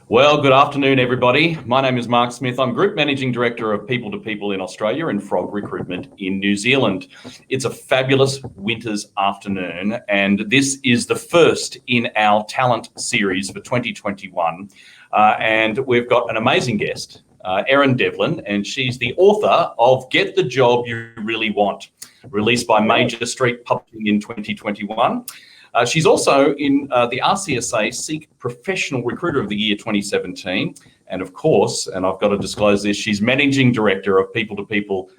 Well, good afternoon, everybody. My name is Mark Smith. I'm Group Managing Director of People to People in Australia and Frog Recruitment in New Zealand. It's a fabulous winter's afternoon, and this is the first in our talent series for 2021. And we've got an amazing guest, Erin Devlin, and she's the author of Get the Job You Really Want, released by Major Street Publishing in 2021. She's also in the RCSA Seek Professional Recruiter of the Year 2017. And of course, and I've got to disclose this, she's Managing Director of People to People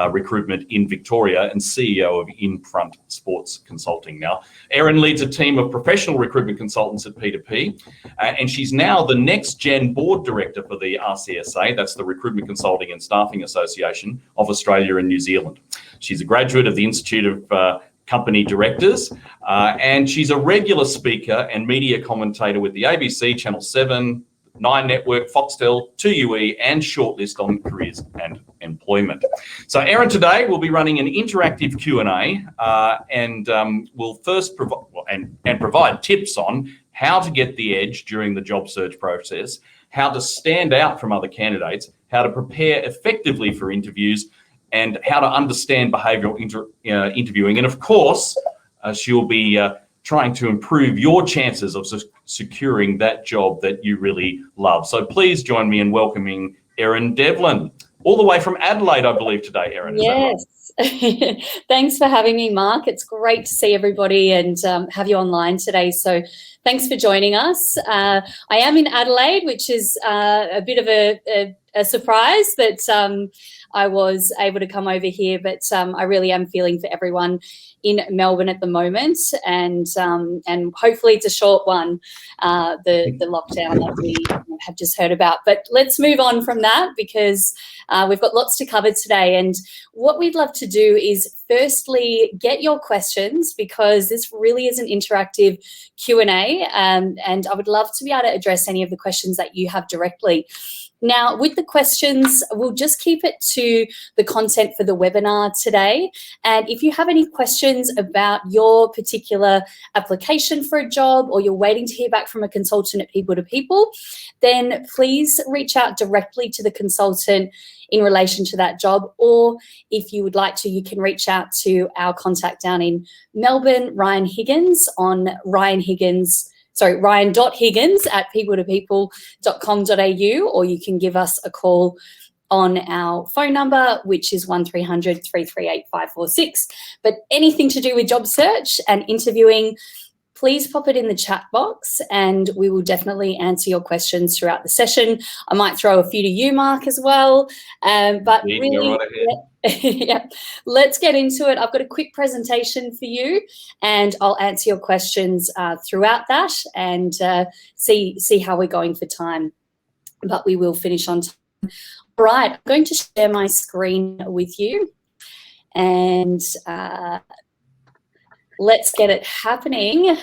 Recruitment in Victoria and CEO of In-Front Sports Consulting. Now, Erin leads a team of professional recruitment consultants at P2P, and she's now the Next Gen Board Director for the RCSA, that's the Recruitment Consulting and Staffing Association of Australia and New Zealand. She's a graduate of the Institute of Company Directors, and she's a regular speaker and media commentator with the ABC, Channel 7, 9 Network, Foxtel, 2UE, and Shortlist on Careers and Employment. So Erin today will be running an interactive Q&A and will first provide tips on how to get the edge during the job search process, how to stand out from other candidates, how to prepare effectively for interviews, and how to understand behavioural interviewing. And of course, she'll be trying to improve your chances of securing that job that you really love. So please join me in welcoming Erin Devlin, all the way from Adelaide, I believe, today, Erin. Yes. Right? Thanks for having me, Mark. It's great to see everybody and have you online today. So thanks for joining us. I am in Adelaide, which is a bit of a surprise that I was able to come over here, but I really am feeling for everyone in Melbourne at the moment, and hopefully it's a short one, the lockdown that we have just heard about. But let's move on from that because we've got lots to cover today. And what we'd love to do is firstly get your questions, because this really is an interactive Q&A, and I would love to be able to address any of the questions that you have directly. Now, with the questions, we'll just keep it to the content for the webinar today. And if you have any questions about your particular application for a job, or you're waiting to hear back from a consultant at People to People, then please reach out directly to the consultant in relation to that job. Or if you would like to, you can reach out to our contact down in Melbourne, Ryan Higgins, on ryan.higgins at peopletopeople.com.au, or you can give us a call on our phone number, which is 1300 338 546. But anything to do with job search and interviewing, please pop it in the chat box and we will definitely answer your questions throughout the session. I might throw a few to you, Mark, as well. But really, yeah, let's get into it. I've got a quick presentation for you and I'll answer your questions throughout that and see how we're going for time. But we will finish on time. All right, I'm going to share my screen with you and let's get it happening.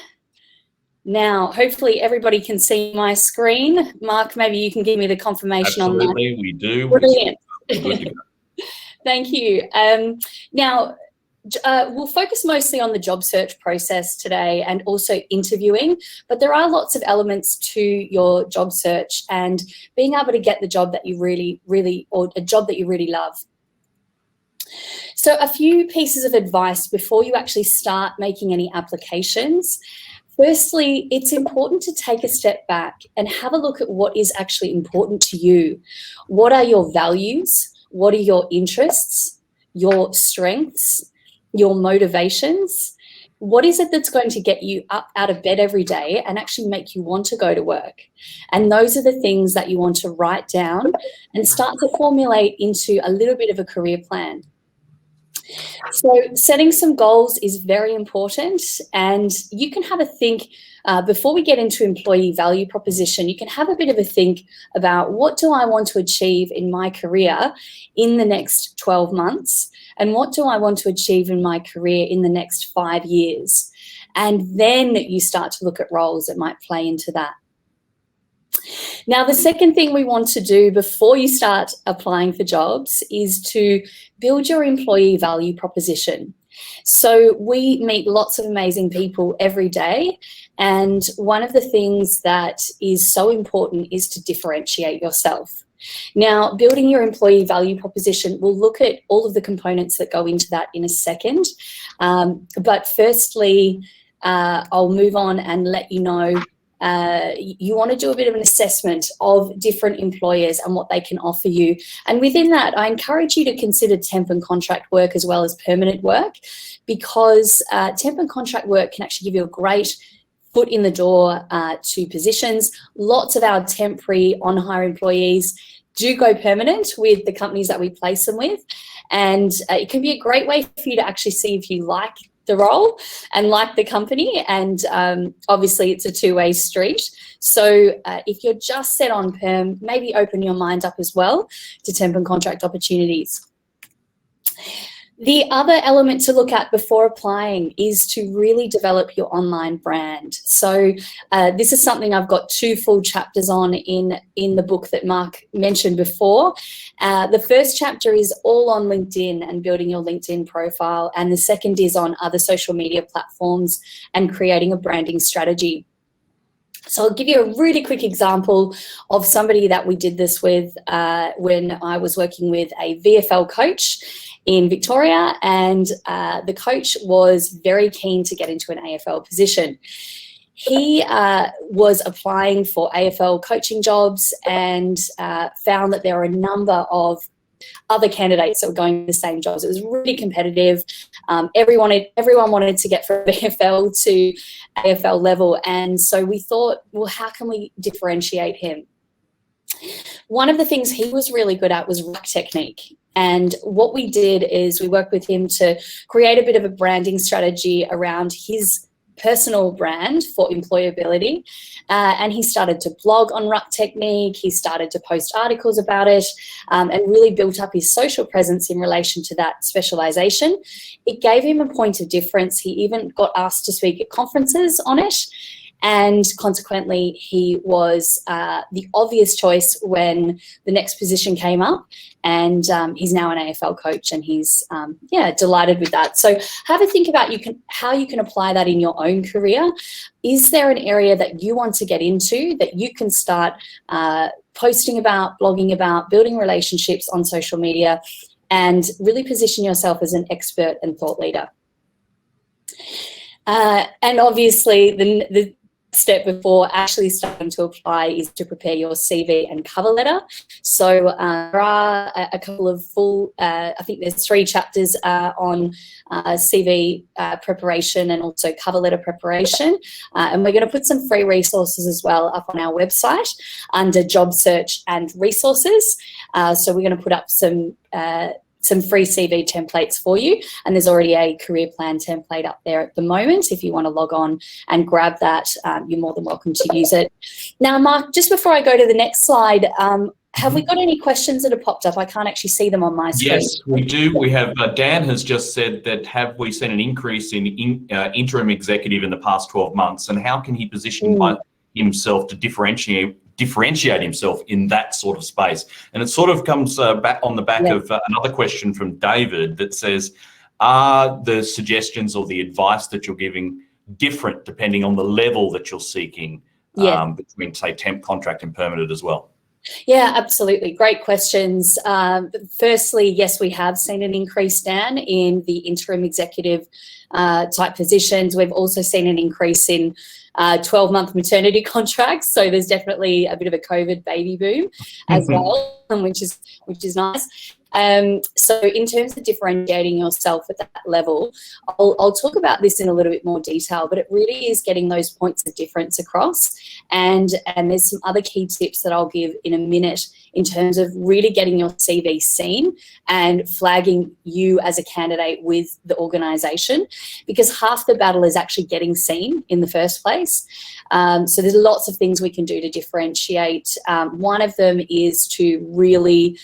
Now, hopefully everybody can see my screen. Mark, maybe you can give me the confirmation on that. Absolutely, we do. Brilliant. Thank you. Now, we'll focus mostly on the job search process today and also interviewing, but there are lots of elements to your job search and being able to get the job that you or a job that you really love. So a few pieces of advice before you actually start making any applications. Firstly, it's important to take a step back and have a look at what is actually important to you. What are your values? What are your interests, your strengths, your motivations? What is it that's going to get you up out of bed every day and actually make you want to go to work? And those are the things that you want to write down and start to formulate into a little bit of a career plan. So setting some goals is very important, and you can have a think before we get into employee value proposition. You can have a bit of a think about what do I want to achieve in my career in the next 12 months, and what do I want to achieve in my career in the next 5 years, and then you start to look at roles that might play into that. Now, the second thing we want to do before you start applying for jobs is to build your employee value proposition. So we meet lots of amazing people every day, And one of the things that is so important is to differentiate yourself. Now, building your employee value proposition, we'll look at all of the components that go into that in a second. But firstly, I'll move on and let you know you want to do a bit of an assessment of different employers and what they can offer you. And within that, I encourage you to consider temp and contract work as well as permanent work, because temp and contract work can actually give you a great foot in the door to positions. Lots of our temporary on-hire employees do go permanent with the companies that we place them with. And it can be a great way for you to actually see if you like the role and like the company. And obviously it's a two-way street. So if you're just set on perm, maybe open your mind up as well to temp and contract opportunities. The other element to look at before applying is to really develop your online brand. So this is something I've got 2 full chapters on in the book that Mark mentioned before. The first chapter is all on LinkedIn and building your LinkedIn profile, and the second is on other social media platforms and creating a branding strategy. So I'll give you a really quick example of somebody that we did this with when I was working with a VFL coach in Victoria, and the coach was very keen to get into an AFL position. He was applying for AFL coaching jobs and found that there were a number of other candidates that were going to the same jobs. It was really competitive. Everyone wanted to get from VFL to AFL level, and so we thought, well, how can we differentiate him? One of the things he was really good at was ruck technique. And what we did is we worked with him to create a bit of a branding strategy around his personal brand for employability. And he started to blog on ruck technique. He started to post articles about it and really built up his social presence in relation to that specialization. It gave him a point of difference. He even got asked to speak at conferences on it. And consequently, he was the obvious choice when the next position came up. And he's now an AFL coach, and he's delighted with that. So have a think about how you can apply that in your own career. Is there an area that you want to get into that you can start posting about, blogging about, building relationships on social media, and really position yourself as an expert and thought leader? And obviously, the step before actually starting to apply is to prepare your CV and cover letter. So there are a couple of full, I think there's 3 chapters on CV preparation and also cover letter preparation. And we're going to put some free resources as well up on our website under job search and resources. So we're going to put up some free CV templates for you. And there's already a career plan template up there at the moment. If you want to log on and grab that, you're more than welcome to use it. Now, Mark, just before I go to the next slide, have we got any questions that have popped up? I can't actually see them on my screen. Yes, we do. We have, Dan has just said that, have we seen an increase in interim executive in the past 12 months? And how can he position himself to differentiate himself in that sort of space? And it sort of comes back on the back of another question from David that says, are the suggestions or the advice that you're giving different depending on the level that you're seeking between, say, temp, contract and permanent as well? Yeah, absolutely. Great questions. Firstly, yes, we have seen an increase, Dan, in the interim executive type positions. We've also seen an increase in 12-month maternity contracts. So there's definitely a bit of a COVID baby boom as well, which is nice. So in terms of differentiating yourself at that level, I'll talk about this in a little bit more detail, but it really is getting those points of difference across. And there's some other key tips that I'll give in a minute in terms of really getting your CV seen and flagging you as a candidate with the organisation, because half the battle is actually getting seen in the first place. So there's lots of things we can do to differentiate. One of them is to really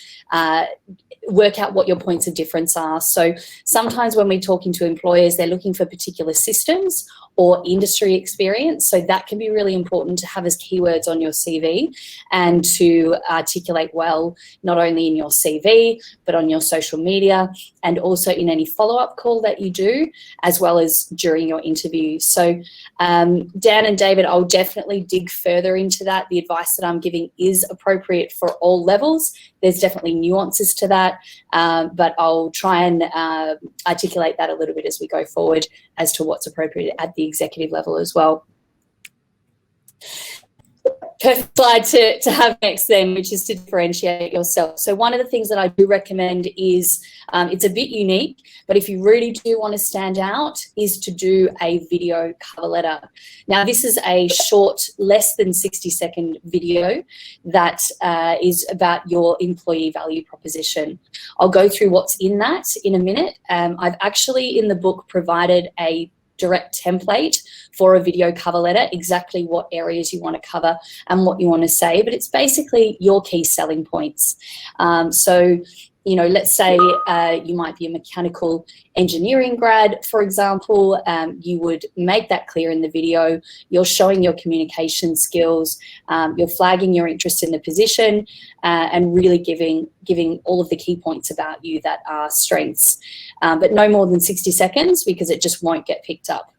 work out what your points of difference are. So sometimes when we're talking to employers, they're looking for particular systems or industry experience. So that can be really important to have as keywords on your CV and to articulate well, not only in your CV, but on your social media and also in any follow-up call that you do, as well as during your interview. So Dan and David, I'll definitely dig further into that. The advice that I'm giving is appropriate for all levels. There's definitely nuances to that, but I'll try and articulate that a little bit as we go forward as to what's appropriate at the executive level as well. Perfect slide to have next then, which is to differentiate yourself. So one of the things that I do recommend is, it's a bit unique, but if you really do want to stand out, is to do a video cover letter. Now, this is a short, less than 60-second video that is about your employee value proposition. I'll go through what's in that in a minute. I've actually in the book provided a direct template for a video cover letter, exactly what areas you want to cover and what you want to say, but it's basically your key selling points. So, you know, let's say you might be a mechanical engineering grad, for example, you would make that clear in the video. You're showing your communication skills, you're flagging your interest in the position, and really giving all of the key points about you that are strengths, but no more than 60 seconds because it just won't get picked up.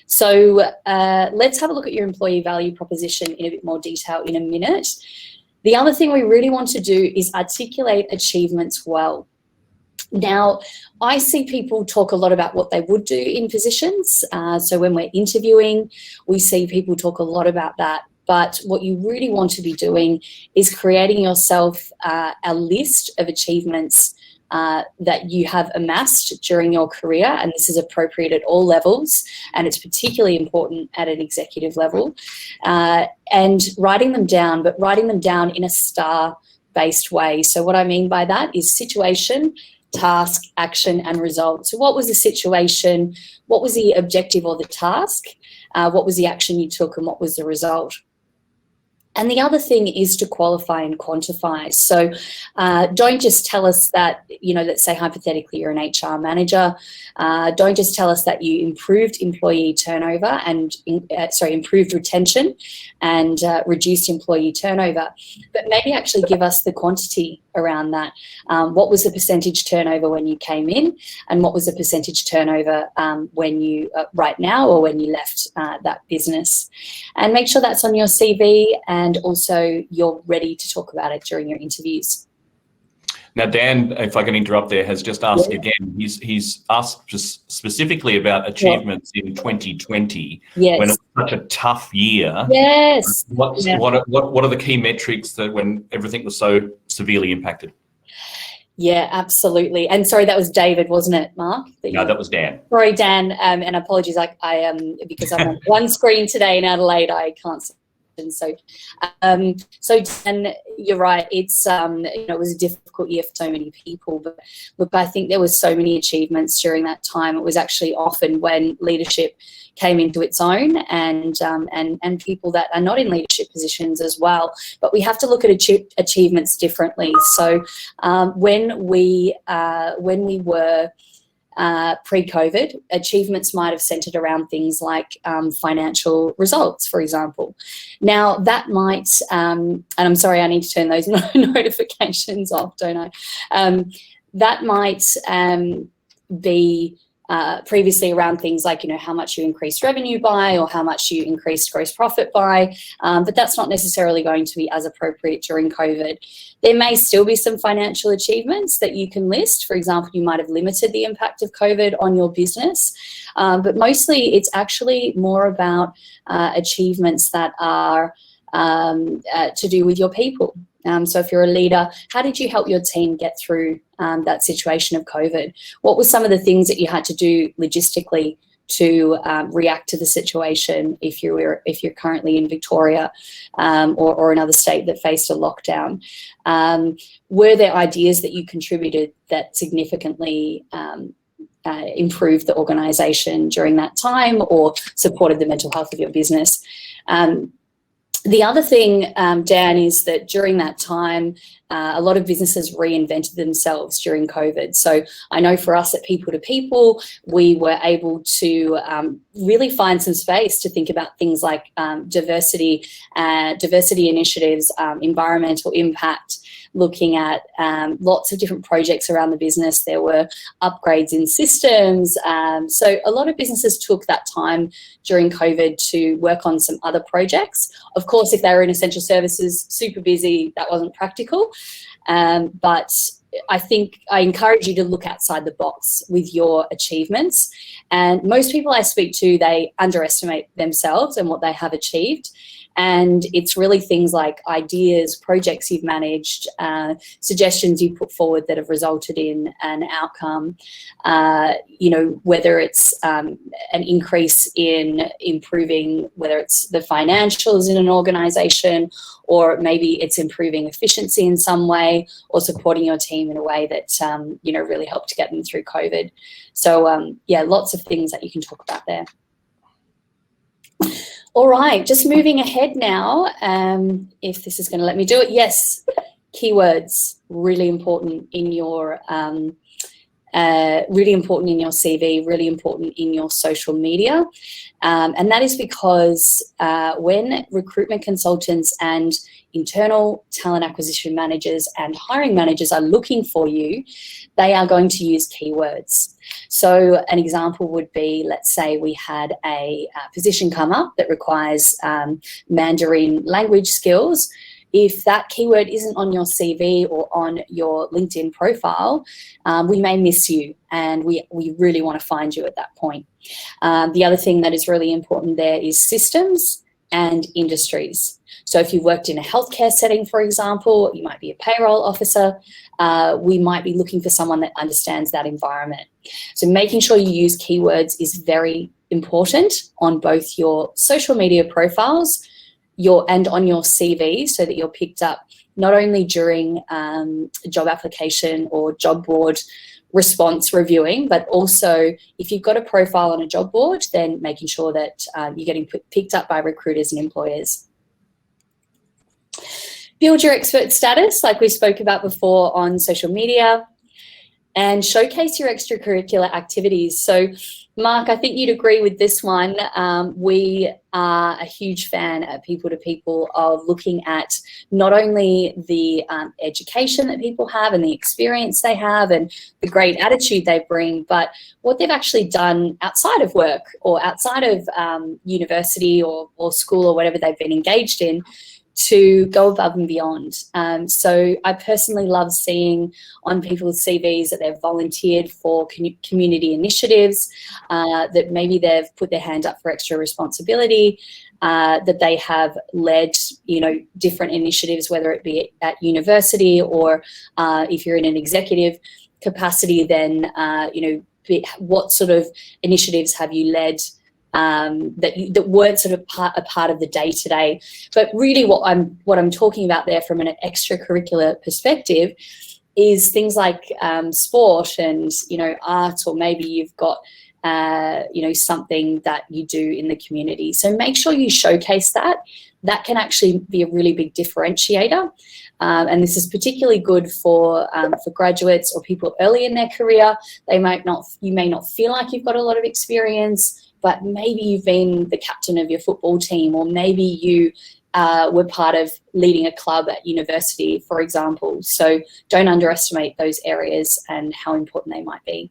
So let's have a look at your employee value proposition in a bit more detail in a minute. The other thing we really want to do is articulate achievements well. Now, I see people talk a lot about what they would do in positions. So when we're interviewing, we see people talk a lot about that. But what you really want to be doing is creating yourself a list of achievements that you have amassed during your career, and this is appropriate at all levels, and it's particularly important at an executive level, and writing them down, but writing them down in a star-based way. So what I mean by that is situation, task, action, and result. So what was the situation? What was the objective or the task? What was the action you took, and what was the result? And the other thing is to qualify and quantify. So don't just tell us that, you know, let's say hypothetically you're an HR manager. Don't just tell us that you improved employee turnover and, improved retention and reduced employee turnover, but maybe actually give us the quantity around that. What was the percentage turnover when you came in, and what was the percentage turnover when you, right now, or when you left that business? And make sure that's on your CV, and also you're ready to talk about it during your interviews. Now, Dan, if I can interrupt there, has just asked again. He's asked just specifically about achievements in 2020, when it was such a tough year. Yes. What are the key metrics that when everything was so severely impacted? Yeah, absolutely. And sorry, that was David, wasn't it, Mark? No, that was Dan. Sorry, Dan, and apologies. I am because I'm on one screen today in Adelaide. I can't see. So Dan, you're right. It's it was a difficult year for so many people, but look, I think there was so many achievements during that time. It was actually often when leadership came into its own, and people that are not in leadership positions as well. But we have to look at achievements differently. So when we were pre-COVID, achievements might have centered around things like financial results, for example. Now that might, and I'm sorry, I need to turn those notifications off, don't I? That might be previously around things like, how much you increased revenue by, or how much you increased gross profit by, but that's not necessarily going to be as appropriate during COVID. There may still be some financial achievements that you can list. For example, you might have limited the impact of COVID on your business, but mostly it's actually more about achievements that are to do with your people. So if you're a leader, how did you help your team get through that situation of COVID? What were some of the things that you had to do logistically to react to the situation if you're currently in Victoria or another state that faced a lockdown? Were there ideas that you contributed that significantly improved the organisation during that time or supported the mental health of your business? The other thing, Dan, is that during that time, a lot of businesses reinvented themselves during COVID. So I know for us at People2People, we were able to really find some space to think about things like diversity initiatives, environmental impact, looking at lots of different projects around the business. There were upgrades in systems. So a lot of businesses took that time during COVID to work on some other projects. Of course, if they were in essential services, super busy, that wasn't practical. But I think I encourage you to look outside the box with your achievements. And most people I speak to, they underestimate themselves and what they have achieved. And it's really things like ideas, projects you've managed, suggestions you put forward that have resulted in an outcome, whether it's an increase in improving, whether it's the financials in an organisation, or maybe it's improving efficiency in some way, or supporting your team in a way that, really helped get them through COVID. So, lots of things that you can talk about there. All right, just moving ahead now, if this is going to let me do it. Yes, keywords, really important in your CV, really important in your social media. And that is because when recruitment consultants and internal talent acquisition managers and hiring managers are looking for you, they are going to use keywords. So an example would be, let's say we had a position come up that requires Mandarin language skills. If that keyword isn't on your CV or on your LinkedIn profile, we may miss you, and we really want to find you at that point. The other thing that is really important there is systems and industries. So if you worked in a healthcare setting, for example, you might be a payroll officer, we might be looking for someone that understands that environment. So making sure you use keywords is very important on both your social media profiles and on your CV, so that you're picked up not only during job application or job board response reviewing, but also if you've got a profile on a job board, then making sure that you're getting picked up by recruiters and employers. Build your expert status, like we spoke about before, on social media, and showcase your extracurricular activities. So, Mark, I think you'd agree with this one. We are a huge fan at People2People of looking at not only the education that people have and the experience they have and the great attitude they bring, but what they've actually done outside of work or outside of university or school or whatever they've been engaged in, to go above and beyond. So I personally love seeing on people's CVs that they've volunteered for community initiatives, that maybe they've put their hand up for extra responsibility, that they have led, different initiatives, whether it be at university or if you're in an executive capacity, then, what sort of initiatives have you led that weren't sort of a part of the day-to-day. But really what I'm talking about there from an extracurricular perspective is things like sport and, art, or maybe you've got, something that you do in the community. So make sure you showcase that. That can actually be a really big differentiator. And this is particularly good for graduates or people early in their career. You may not feel like you've got a lot of experience, but maybe you've been the captain of your football team, or maybe you were part of leading a club at university, for example. So don't underestimate those areas and how important they might be.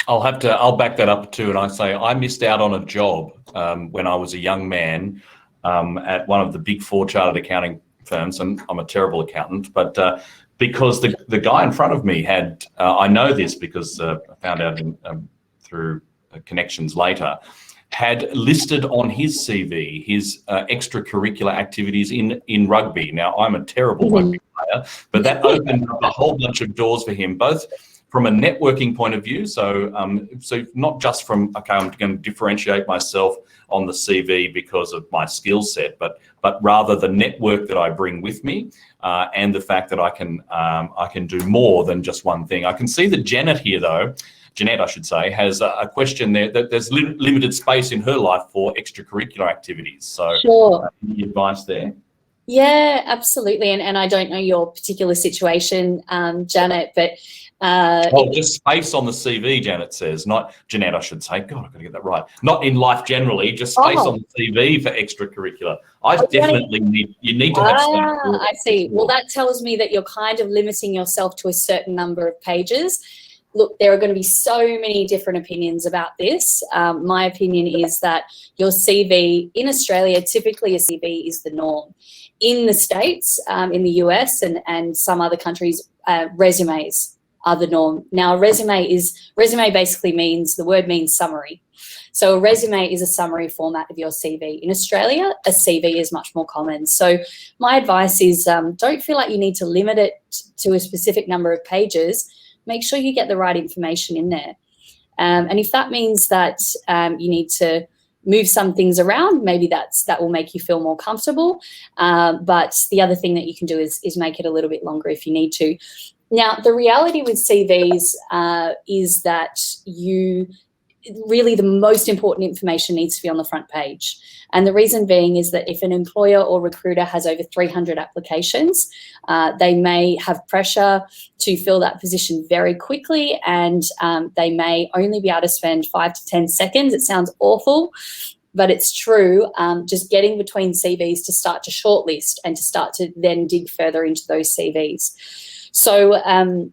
I'll back that up too, and I say I missed out on a job when I was a young man at one of the big 4 chartered accounting firms, and I'm a terrible accountant, but because the guy in front of me had, I know this because I found out through connections later, had listed on his CV his extracurricular activities in rugby. Now, I'm a terrible rugby player, but that opened up a whole bunch of doors for him, both from a networking point of view. So not just from, okay, I'm going to differentiate myself on the CV because of my skill set, but rather the network that I bring with me, and the fact that I can do more than just one thing. I can see that Jeanette, I should say, has a question there that there's limited space in her life for extracurricular activities. So, sure. Any advice there? Yeah, absolutely. And I don't know your particular situation, Janet, but Just space on the CV, Janet says. Not Jeanette, I should say. God, I've got to get that right. Not in life generally, just space on the CV for extracurricular. You need to have some. I see. Well, that tells me that you're kind of limiting yourself to a certain number of pages. Look, there are going to be so many different opinions about this. My opinion is that your CV in Australia, typically a CV is the norm. In the States, in the US and some other countries, resumes are the norm. Now, a resume basically means, the word means summary. So a resume is a summary format of your CV. In Australia, a CV is much more common. So my advice is don't feel like you need to limit it to a specific number of pages. Make sure you get the right information in there. And if that means that you need to move some things around, maybe that will make you feel more comfortable. But the other thing that you can do is make it a little bit longer if you need to. Now, the reality with CVs is that really the most important information needs to be on the front page. And the reason being is that if an employer or recruiter has over 300 applications, they may have pressure to fill that position very quickly, and they may only be able to spend 5 to 10 seconds. It sounds awful, but it's true. Just getting between CVs to start to shortlist and to start to then dig further into those CVs. So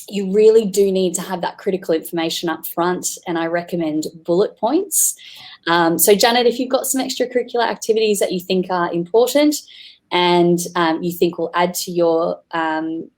you really do need to have that critical information up front, and I recommend bullet points. So Janet, if you've got some extracurricular activities that you think are important and you think will add to your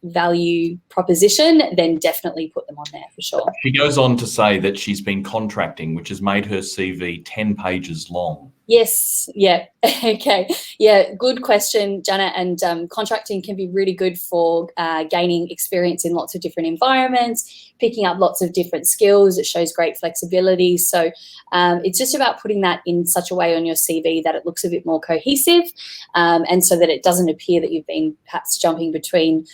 value proposition, then definitely put them on there for sure. She goes on to say that she's been contracting, which has made her CV 10 pages long. Yes. Yeah. Okay. Yeah. Good question, Janet. And contracting can be really good for gaining experience in lots of different environments, picking up lots of different skills. It shows great flexibility. So it's just about putting that in such a way on your CV that it looks a bit more cohesive, and so that it doesn't appear that you've been perhaps jumping between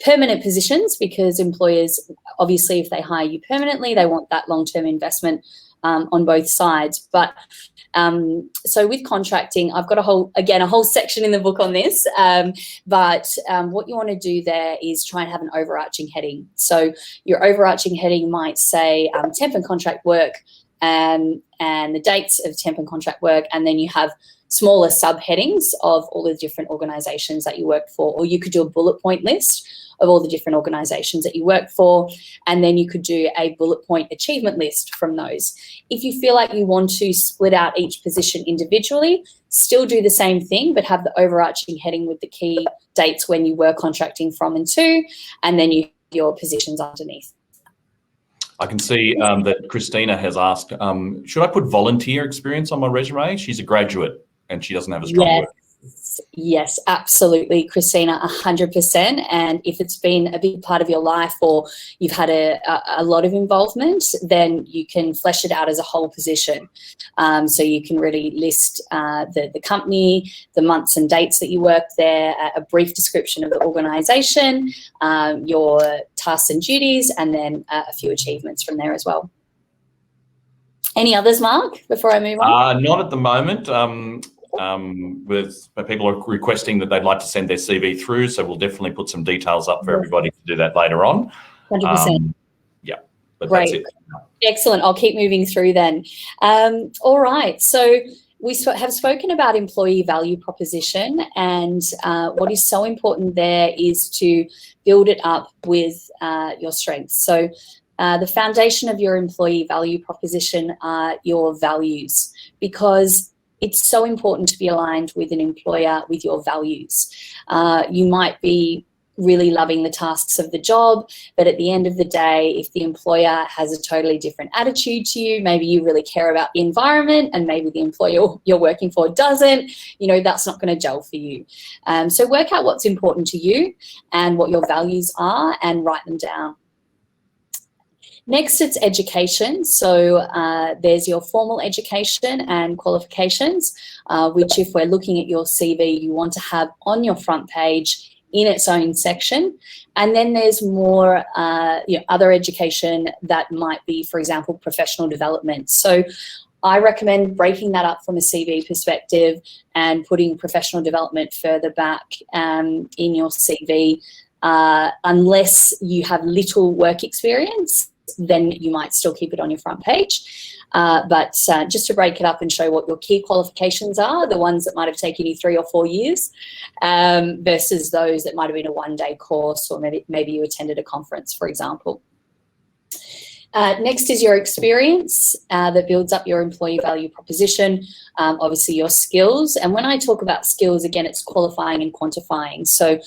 permanent positions, because employers, obviously, if they hire you permanently, they want that long-term investment on both sides. But so with contracting, I've got a whole section in the book on this. But what you want to do there is try and have an overarching heading. So your overarching heading might say temp and contract work and the dates of temp and contract work, and then you have smaller subheadings of all the different organizations that you work for, or you could do a bullet point list of all the different organizations that you work for, and then you could do a bullet point achievement list from those. If you feel like you want to split out each position individually, still do the same thing, but have the overarching heading with the key dates when you were contracting from and to, and then your positions underneath. I can see that Christina has asked, should I put volunteer experience on my resume? She's a graduate and she doesn't have a strong work. Yes, absolutely, Christina, 100%. And if it's been a big part of your life, or you've had a lot of involvement, then you can flesh it out as a whole position. So you can really list the company, the months and dates that you worked there, a brief description of the organisation, your tasks and duties, and then a few achievements from there as well. Any others, Mark, before I move on? Not at the moment. With people are requesting that they'd like to send their CV through, so we'll definitely put some details up for everybody to do that later on. 100%. Yeah, but great. That's it. Excellent. I'll keep moving through then. All right. So we have spoken about employee value proposition, and what is so important there is to build it up with your strengths. So the foundation of your employee value proposition are your values, because it's so important to be aligned with an employer with your values. You might be really loving the tasks of the job, but at the end of the day, if the employer has a totally different attitude to you, maybe you really care about the environment and maybe the employer you're working for doesn't, that's not going to gel for you. So work out what's important to you and what your values are and write them down. Next, it's education. So there's your formal education and qualifications, which if we're looking at your CV, you want to have on your front page in its own section. And then there's more other education that might be, for example, professional development. So I recommend breaking that up from a CV perspective and putting professional development further back in your CV. Unless you have little work experience, then you might still keep it on your front page. But just to break it up and show what your key qualifications are, the ones that might have taken you 3 or 4 years versus those that might have been a one-day course, or maybe you attended a conference, for example. Next is your experience that builds up your employee value proposition, obviously your skills. And when I talk about skills, again, it's qualifying and quantifying. So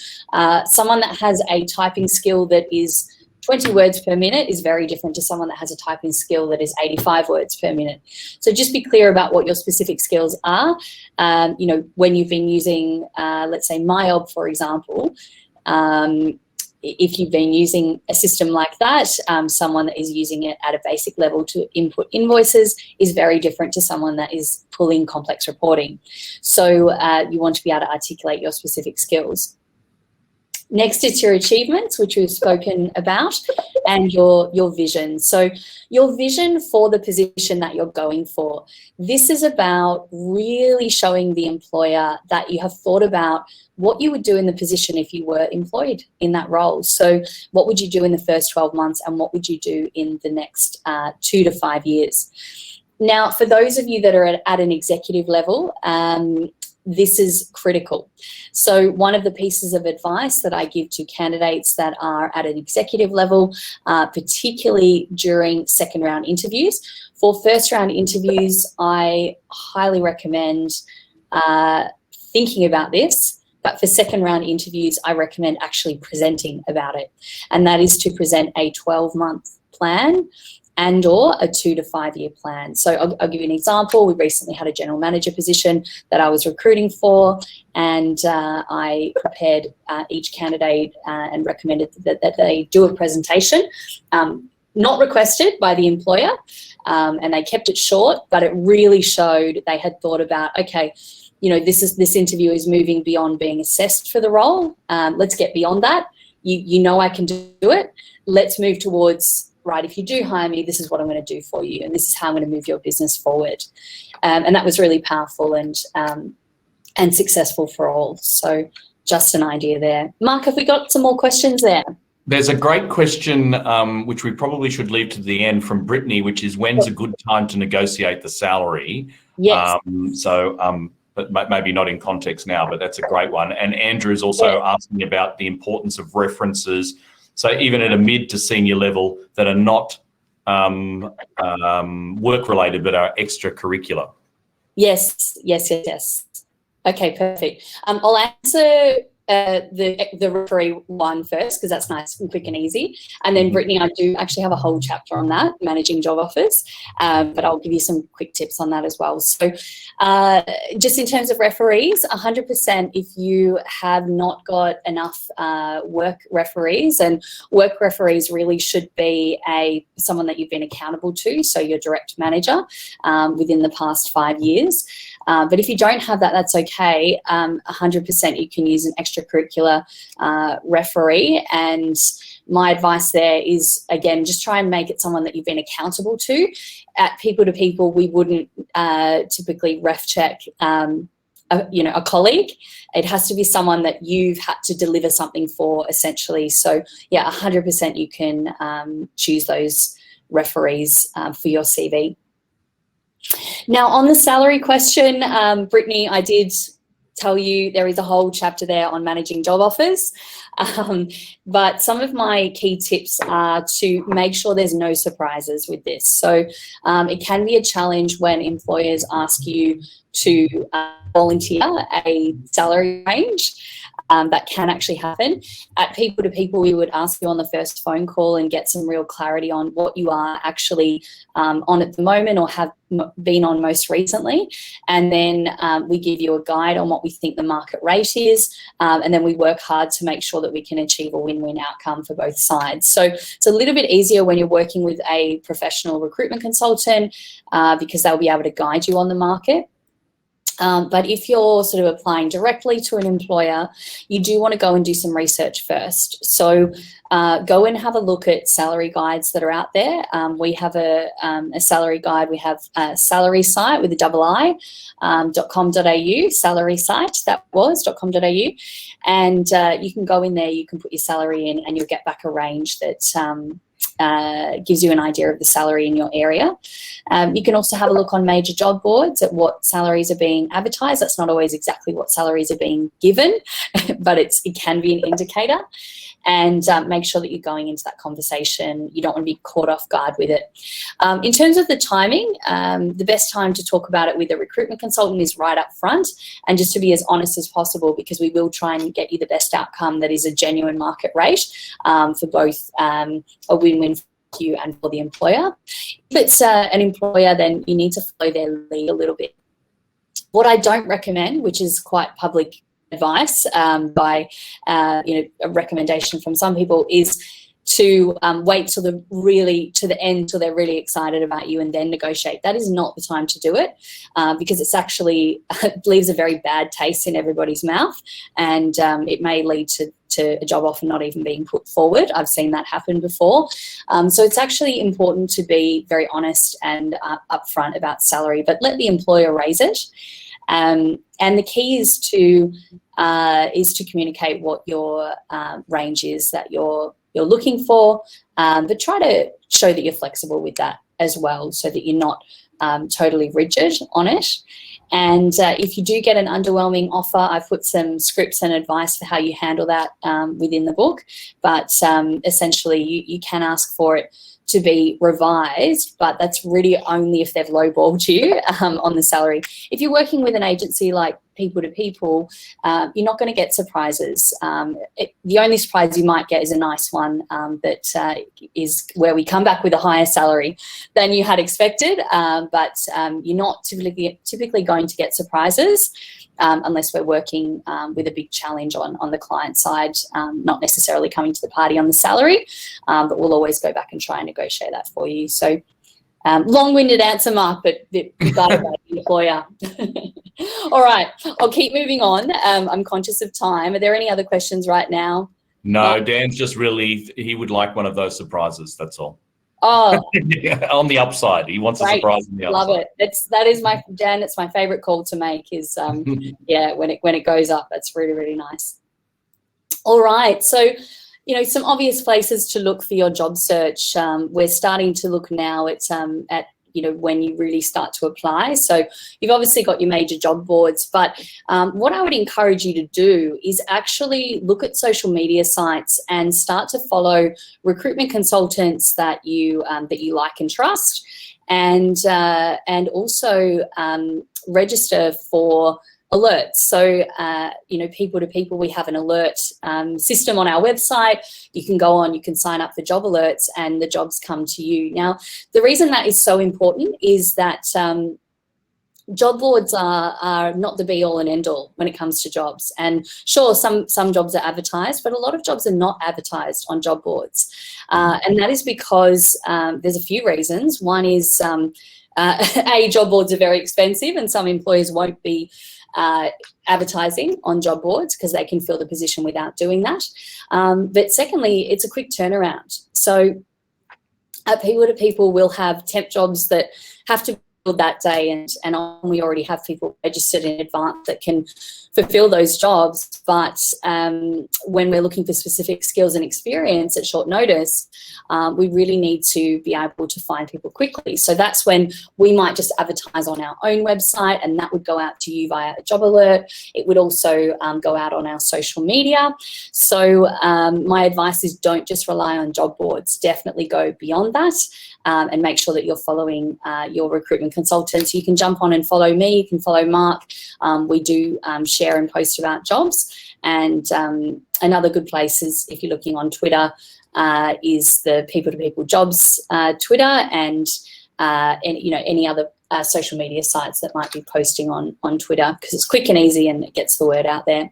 someone that has a typing skill that is 20 words per minute is very different to someone that has a typing skill that is 85 words per minute. So just be clear about what your specific skills are. You know, when you've been using, let's say, MyOb, for example, if you've been using a system like that, someone that is using it at a basic level to input invoices is very different to someone that is pulling complex reporting. So you want to be able to articulate your specific skills. Next is your achievements, which we've spoken about, and your vision. So your vision for the position that you're going for. This is about really showing the employer that you have thought about what you would do in the position if you were employed in that role. So what would you do in the first 12 months and what would you do in the next 2 to 5 years? Now, for those of you that are at an executive level, this is critical. So one of the pieces of advice that I give to candidates that are at an executive level, particularly during second round interviews, for first round interviews, I highly recommend thinking about this. But for second round interviews, I recommend actually presenting about it. And that is to present a 12-month plan and or a 2 to 5 year plan. So I'll give you an example. We recently had a general manager position that I was recruiting for, and I prepared each candidate and recommended that they do a presentation, not requested by the employer, and they kept it short, but it really showed they had thought about, okay, you know, this interview is moving beyond being assessed for the role. Let's get beyond that. You know I can do it. Let's move towards, right, if you do hire me, this is what I'm going to do for you, and this is how I'm going to move your business forward. And that was really powerful and successful for all. So just an idea there. Mark, have we got some more questions there? There's a great question, which we probably should leave to the end, from Brittany, which is, when's a good time to negotiate the salary? Yes. But maybe not in context now, but that's a great one. And Andrew is also asking about the importance of references. So even at a mid to senior level that are not work-related but are extracurricular. Yes. Okay, perfect. I'll answer the referee one first, because that's nice and quick and easy. And then Brittany, I do actually have a whole chapter on that, managing job offers, but I'll give you some quick tips on that as well. So just in terms of referees, 100% if you have not got enough work referees, and work referees really should be someone that you've been accountable to, so your direct manager within the past 5 years. But if you don't have that, that's okay. 100% you can use an extracurricular referee. And my advice there is, again, just try and make it someone that you've been accountable to. At People to People, we wouldn't typically ref check a colleague. It has to be someone that you've had to deliver something for, essentially. So yeah, 100% you can choose those referees for your CV. Now, on the salary question, Brittany, I did tell you there is a whole chapter there on managing job offers. But some of my key tips are to make sure there's no surprises with this. So it can be a challenge when employers ask you to volunteer a salary range. That can actually happen. At People to People, we would ask you on the first phone call and get some real clarity on what you are actually on at the moment or have been on most recently. And then we give you a guide on what we think the market rate is. And then we work hard to make sure that we can achieve a win-win outcome for both sides. So it's a little bit easier when you're working with a professional recruitment consultant because they'll be able to guide you on the market. But if you're sort of applying directly to an employer, you do want to go and do some research first. So go and have a look at salary guides that are out there. We have a salary guide. We have a salary site with a double I, .com.au, salary site, that was .com.au. And you can go in there, you can put your salary in, and you'll get back a range that gives you an idea of the salary in your area. You can also have a look on major job boards at what salaries are being advertised. That's not always exactly what salaries are being given, but it can be an indicator. And make sure that you're going into that conversation. You don't want to be caught off guard with it. In terms of the timing, the best time to talk about it with a recruitment consultant is right up front, and just to be as honest as possible, because we will try and get you the best outcome that is a genuine market rate for both a win-win for you and for the employer. If it's an employer, then you need to follow their lead a little bit. What I don't recommend, which is quite public advice by a recommendation from some people, is to wait till to the end till they're really excited about you and then negotiate. That is not the time to do it, because it's actually leaves a very bad taste in everybody's mouth, and it may lead to a job offer not even being put forward. I've seen that happen before. So it's actually important to be very honest and upfront about salary, but let the employer raise it. And the key is to communicate what your range is that you're looking for, but try to show that you're flexible with that as well, so that you're not totally rigid on it. And if you do get an underwhelming offer, I've put some scripts and advice for how you handle that within the book. But essentially, you can ask for it to be revised, but that's really only if they've lowballed you on the salary. If you're working with an agency like P2P, you're not going to get surprises. The only surprise you might get is a nice one that is where we come back with a higher salary than you had expected, but you're not typically going to get surprises unless we're working with a big challenge on the client side, not necessarily coming to the party on the salary, but we'll always go back and try and negotiate that for you. So long-winded answer, Mark, but you got it right, the employer. All right, I'll keep moving on. I'm conscious of time. Are there any other questions right now? No, Dan's just he would like one of those surprises, that's all. Oh, on the upside, he wants a surprise on the upside. Love it. That is my Dan. It's my favorite call to make. Is when it goes up, that's really, really nice. All right, so some obvious places to look for your job search. We're starting to look now at when you really start to apply. So you've obviously got your major job boards, but what I would encourage you to do is actually look at social media sites and start to follow recruitment consultants that you like and trust, and also register for alerts. So, P2P, we have an alert system on our website. You can go on, you can sign up for job alerts, and the jobs come to you. Now, the reason that is so important is that job boards are not the be all and end all when it comes to jobs. And sure, some jobs are advertised, but a lot of jobs are not advertised on job boards. And that is because there's a few reasons. One is, job boards are very expensive, and some employers won't be advertising on job boards because they can fill the position without doing that. But secondly, it's a quick turnaround. So P2P will have temp jobs that have to be filled that day, and we already have people registered in advance that can fulfill those jobs. But when we're looking for specific skills and experience at short notice, we really need to be able to find people quickly. So that's when we might just advertise on our own website, and that would go out to you via a job alert. It would also go out on our social media. So my advice is, don't just rely on job boards. Definitely go beyond that, and make sure that you're following your recruitment consultants. You can jump on and follow me. You can follow Mark. We do share and post about jobs. And another good place is, if you're looking on Twitter, is the P2P jobs Twitter, and any other social media sites that might be posting on Twitter, because it's quick and easy and it gets the word out there.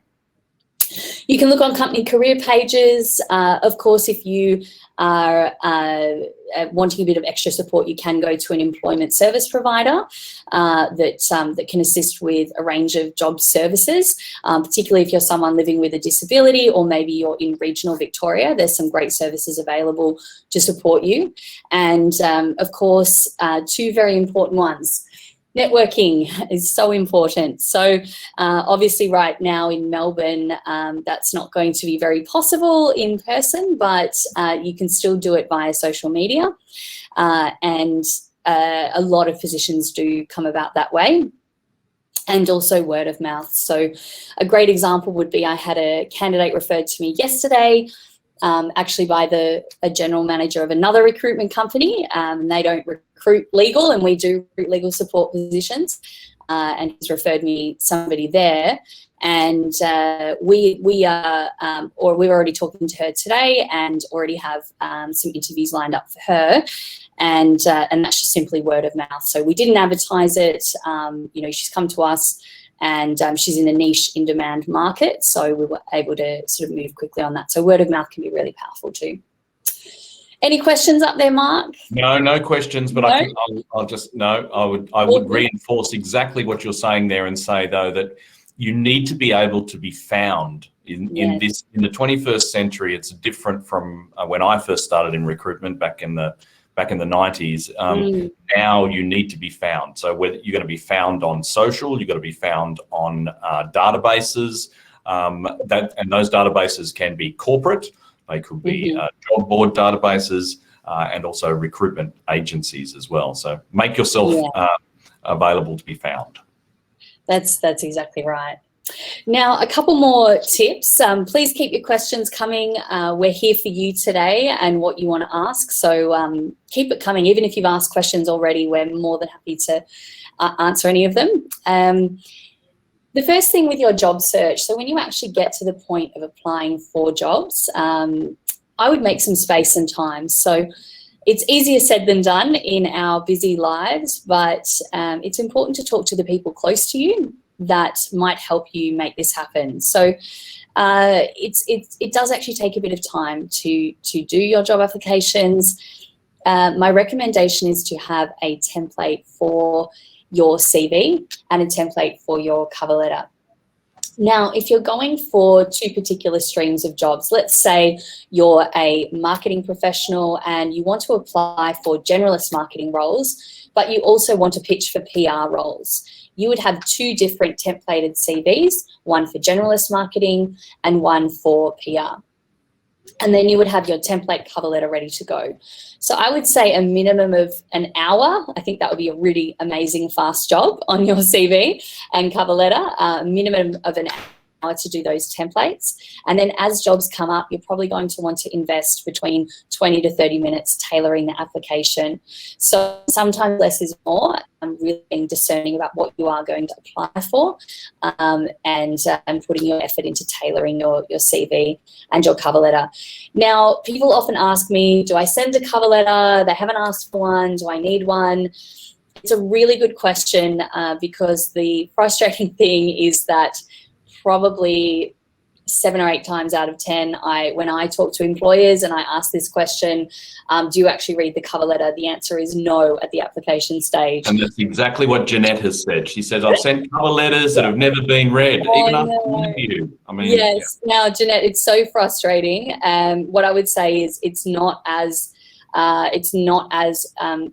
You can look on company career pages. Of course, if you are wanting a bit of extra support, you can go to an employment service provider that can assist with a range of job services, particularly if you're someone living with a disability or maybe you're in regional Victoria. There's some great services available to support you. And of course, two very important ones. Networking is so important. So obviously right now in Melbourne, that's not going to be very possible in person, but you can still do it via social media. And a lot of positions do come about that way. And also word of mouth. So a great example would be I had a candidate referred to me yesterday, actually by a general manager of another recruitment company. They don't recruit legal, and we do recruit legal support positions. And he's referred me somebody there. And we are, or we're already talking to her today, and already have some interviews lined up for her. And that's just simply word of mouth. So we didn't advertise it. She's come to us. And she's in a niche in-demand market, so we were able to sort of move quickly on that. So word of mouth can be really powerful too. Any questions up there, Mark? No questions, but no. I would reinforce exactly what you're saying there and say though that you need to be able to be found in the 21st century. It's different from when I first started in recruitment back in the 90s. Now you need to be found. So whether you're going to be found on social, you've got to be found on databases, and those databases can be corporate. They could be job board databases, and also recruitment agencies as well. So make yourself available to be found. That's exactly right. Now, a couple more tips. Please keep your questions coming. We're here for you today and what you want to ask. So keep it coming. Even if you've asked questions already, we're more than happy to answer any of them. The first thing with your job search, so when you actually get to the point of applying for jobs, I would make some space and time. So it's easier said than done in our busy lives, but it's important to talk to the people close to you that might help you make this happen. So it does actually take a bit of time to do your job applications. My recommendation is to have a template for your CV and a template for your cover letter. Now, if you're going for two particular streams of jobs, let's say you're a marketing professional and you want to apply for generalist marketing roles, but you also want to pitch for PR roles. You would have two different templated CVs, one for generalist marketing and one for PR. And then you would have your template cover letter ready to go. So I would say a minimum of an hour. I think that would be a really amazing fast job on your CV and cover letter, a minimum of an hour to do those templates. And then as jobs come up, you're probably going to want to invest between 20 to 30 minutes tailoring the application. So sometimes less is more. I'm really being discerning about what you are going to apply for, and putting your effort into tailoring your CV and your cover letter. Now, people often ask me, do I send a cover letter? They haven't asked for one. Do I need one? It's a really good question, because the frustrating thing is that probably 7 or 8 times out of 10, when I talk to employers and I ask this question, do you actually read the cover letter? The answer is no at the application stage. And that's exactly what Jeanette has said. She says, I've sent cover letters that have never been read, even after an interview. I mean, yes. Now, Jeanette, it's so frustrating. What I would say is it's not as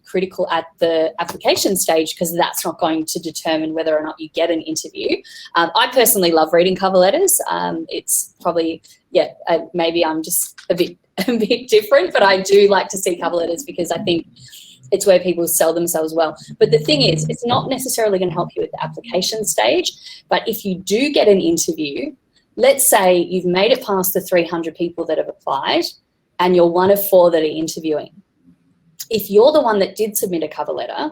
critical at the application stage, because that's not going to determine whether or not you get an interview. I personally love reading cover letters. It's probably, maybe I'm just a bit different, but I do like to see cover letters because I think it's where people sell themselves well. But the thing is, it's not necessarily going to help you at the application stage. But if you do get an interview, let's say you've made it past the 300 people that have applied, and you're one of 4 that are interviewing. If you're the one that did submit a cover letter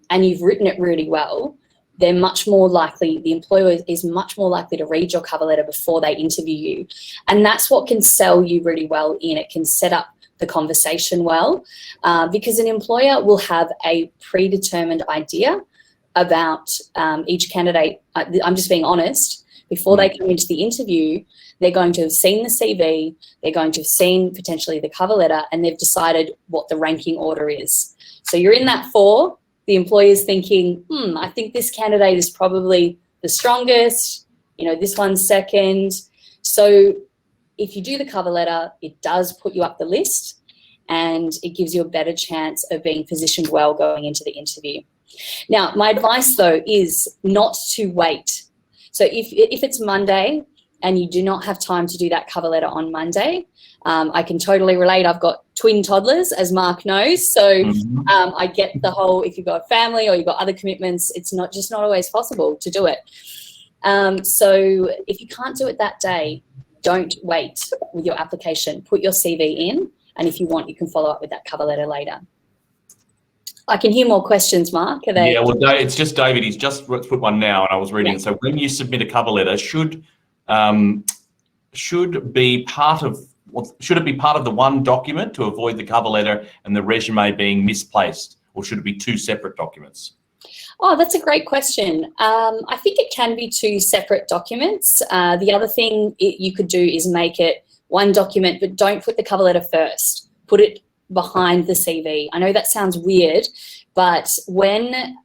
and you've written it really well, they're much more likely, the employer is much more likely to read your cover letter before they interview you. And that's what can sell you really well in. It can set up the conversation well, because an employer will have a predetermined idea about each candidate. I'm just being honest, Before they come into the interview, they're going to have seen the CV, they're going to have seen potentially the cover letter, and they've decided what the ranking order is. So you're in that 4, the employer's thinking, I think this candidate is probably the strongest, this one's second. So if you do the cover letter, it does put you up the list, and it gives you a better chance of being positioned well going into the interview. Now, my advice, though, is not to wait. So if it's Monday and you do not have time to do that cover letter on Monday, I can totally relate. I've got twin toddlers, as Mark knows. So I get the whole, if you've got a family or you've got other commitments, it's not always possible to do it. So if you can't do it that day, don't wait with your application. Put your CV in, and if you want, you can follow up with that cover letter later. I can hear more questions, Mark. Are they? Yeah, well, it's just David. He's just put one now, and I was reading. Yeah. So when you submit a cover letter, should it be part of the one document to avoid the cover letter and the resume being misplaced, or should it be 2 separate documents? Oh, that's a great question. I think it can be 2 separate documents. The other thing you could do is make it one document, but don't put the cover letter first. Put it behind the CV. I know that sounds weird, but when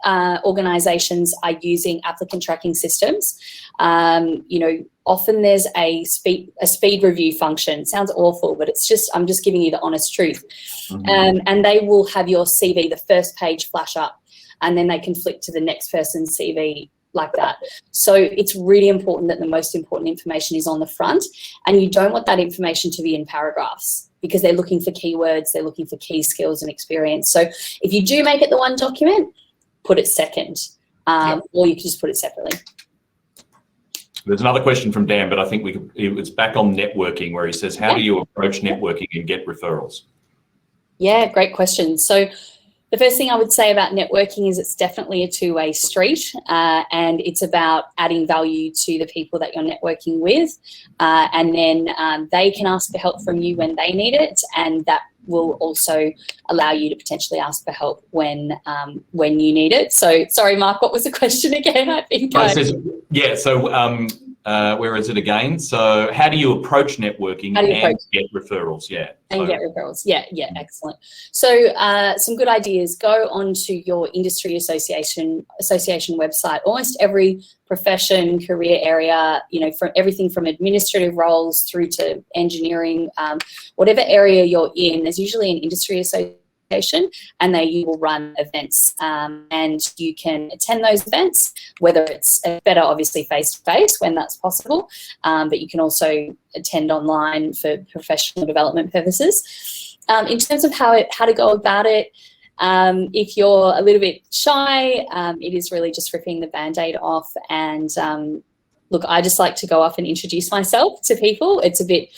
organisations are using applicant tracking systems, often there's a speed review function. It sounds awful, but I'm just giving you the honest truth. And they will have your CV, the first page, flash up, and then they can flick to the next person's CV like that. So it's really important that the most important information is on the front, and you don't want that information to be in paragraphs, because they're looking for keywords, they're looking for key skills and experience. So if you do make it the one document, put it second, or you can just put it separately. There's another question from Dan, but I think it's back on networking, where he says, how do you approach networking and get referrals? Yeah, great question. So the first thing I would say about networking is it's definitely a 2-way street, and it's about adding value to the people that you're networking with, and then they can ask for help from you when they need it, and that will also allow you to potentially ask for help when you need it. So, sorry, Mark, what was the question again? I think where is it again? So how do you approach networking and get referrals? Yeah. And get referrals. Yeah, excellent. So some good ideas. Go onto your industry association website. Almost every profession, career area, from everything from administrative roles through to engineering, whatever area you're in, there's usually an industry association, and you will run events, and you can attend those events, whether it's better obviously face-to-face when that's possible, but you can also attend online for professional development purposes. In terms of how to go about it, if you're a little bit shy, it is really just ripping the Band-Aid off, and look, I just like to go off and introduce myself to people. It's a bit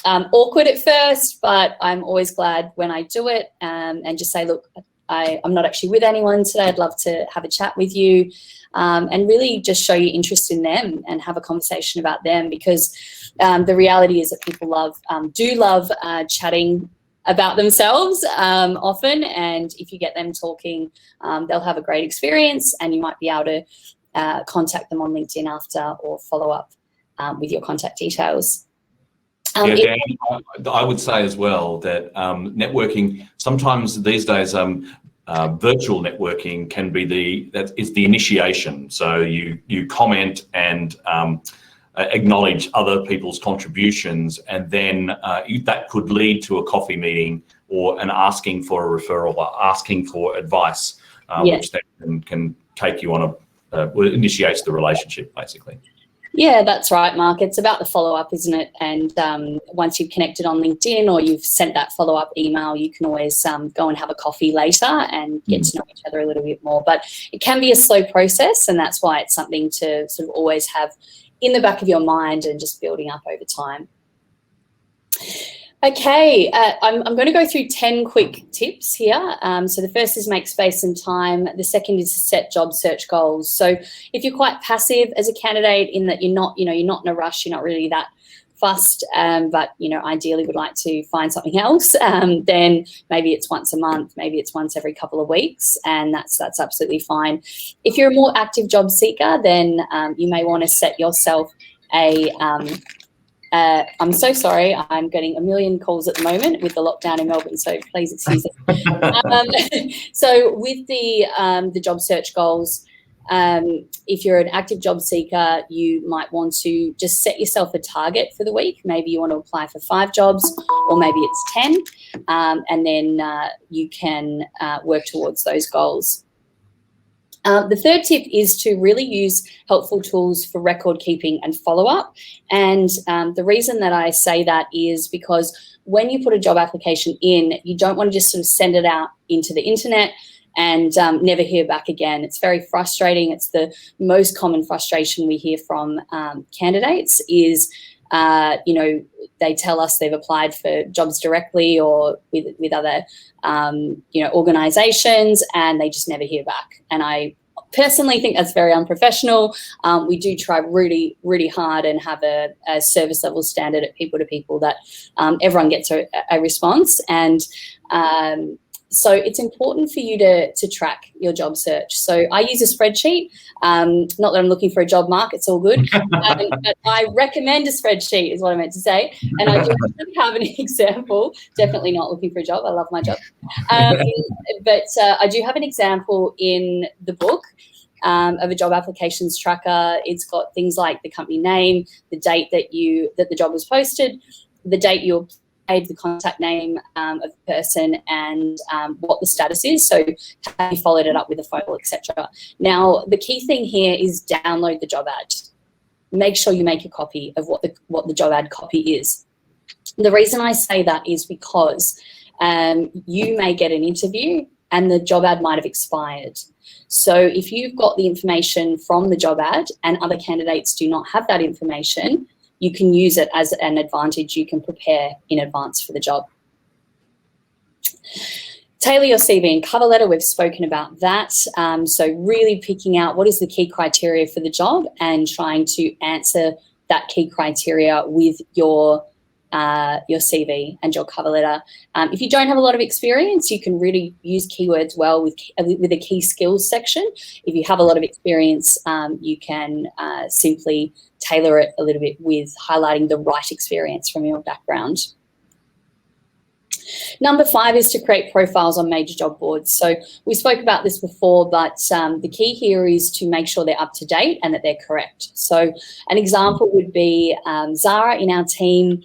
awkward at first, but I'm always glad when I do it, and just say, look, I'm not actually with anyone today. I'd love to have a chat with you, and really just show you interest in them and have a conversation about them, because the reality is that people do love chatting about themselves often, and if you get them talking, they'll have a great experience, and you might be able to contact them on LinkedIn after, or follow up with your contact details. Dan, I would say as well that networking, sometimes these days, virtual networking can be that is the initiation. So you comment and acknowledge other people's contributions, and then that could lead to a coffee meeting or an asking for a referral, or asking for advice, which then can take you on initiates the relationship, basically. Yeah, that's right, Mark. It's about the follow-up, isn't it? And once you've connected on LinkedIn or you've sent that follow-up email, you can always go and have a coffee later and get to know each other a little bit more. But it can be a slow process, and that's why it's something to sort of always have in the back of your mind and just building up over time. Okay, I'm going to go through 10 quick tips here. So the first is make space and time. The second is to set job search goals. So if you're quite passive as a candidate, in that you're not in a rush, you're not really that fussed, but ideally would like to find something else, then maybe it's once a month, maybe it's once every couple of weeks, and that's absolutely fine. If you're a more active job seeker, then you may want to set yourself I'm so sorry, I'm getting a million calls at the moment with the lockdown in Melbourne, so please excuse it. So with the job search goals, if you're an active job seeker, you might want to just set yourself a target for the week. Maybe you want to apply for 5 jobs, or maybe it's 10, and then you can work towards those goals. The third tip is to really use helpful tools for record keeping and follow-up. And the reason that I say that is because when you put a job application in, you don't want to just sort of send it out into the internet and never hear back again. It's very frustrating. It's the most common frustration we hear from candidates is, they tell us they've applied for jobs directly or with other, organisations, and they just never hear back. And I personally think that's very unprofessional. We do try really, really hard and have a service level standard at People to People that everyone gets a response. And so it's important for you to track your job search. So I use a spreadsheet. Not that I'm looking for a job, Mark, it's all good. But I recommend a spreadsheet is what I meant to say. And I do have an example, definitely not looking for a job. I love my job. But I do have an example in the book of a job applications tracker. It's got things like the company name, the date that the job was posted, the date you applied, the contact name of the person, and what the status is. So have you followed it up with a photo, etc. Now, the key thing here is download the job ad. Make sure you make a copy of what the job ad copy is. The reason I say that is because you may get an interview and the job ad might have expired. So if you've got the information from the job ad and other candidates do not have that information, you can use it as an advantage. You can prepare in advance for the job. Tailor your CV and cover letter. We've spoken about that. So really picking out what is the key criteria for the job and trying to answer that key criteria with your CV and your cover letter. If you don't have a lot of experience, you can really use keywords well with a key skills section. If you have a lot of experience, you can simply tailor it a little bit with highlighting the right experience from your background. Number 5 is to create profiles on major job boards. So we spoke about this before, but the key here is to make sure they're up to date and that they're correct. So an example would be Zara in our team.